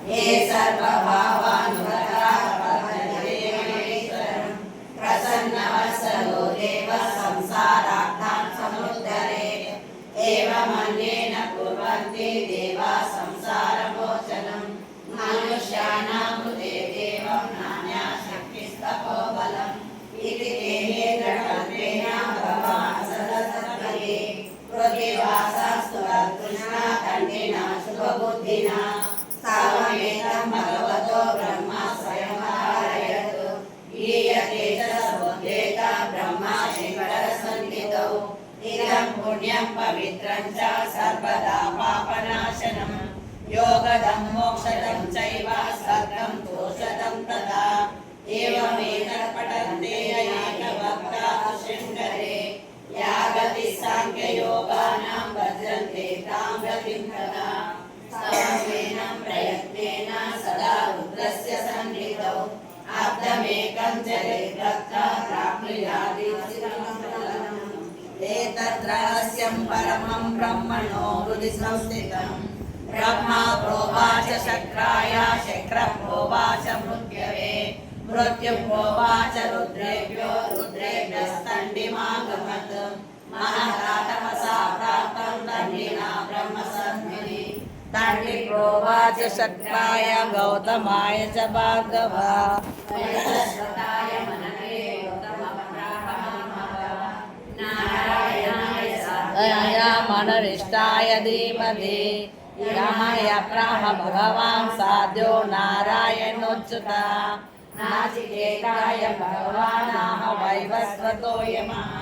ये सर्वभावानुगता भजते प्रसन्नवत्सलो देवः संसारार्थान् समुद्धरेत् एवमन्येन कुर्वन्ति देवाः संसारमोचनं मनुष्याणां कृते देवं नान्याशक्तिस्तपोबलम् इति तेनेन्द्रकल्पेन भगवान् सदसद्भगे पृथिवासास्तु तृष्णा कण्ठेन शुभबुद्धिना सावमेतं भगवतो ब्रह्मा स्वयं कारयत् गीयते च सर्वोदेता ब्रह्मा शङ्करसन्निधौ इदं पुण्यं पवित्रं च सर्वदा पापनाशनं योगदं मोक्षदं चैव सर्गं तोषदं तथा एवमेतत् पठन्ते एकभक्ताः शङ्करे या गतिः साङ्ख्ययोगानां भजन्ते तां गतिं तदा स्तवमेन प्रयत्नेन सदा रुद्रस्य सन्निधौ आप्तमेकं जलेद्भक्ता प्राप्नुयाति एतत् रहस्यं परमं ब्रह्मणो हृदि संस्थितं ब्रह्मा प्रोवाच शक्राय शक्रः प्रोवाच मृत्यवे मृत्युः प्रोवाच रुद्रेभ्यो रुद्रेभ्यस्तण्डिमागमत् महता तपसा प्राप्तं दण्डिना ब्रह्मसन्निधि तण्डि प्रोवाच शक्राय गौतमाय च भार्गवा वैवस्वताय मनवे नारायणाय मनरिष्टाय धीमहि यमाय प्राह भगवान् साध्यो नारायणोच्युता नाचिकेताय भगवानाह वैवस्वतो यमः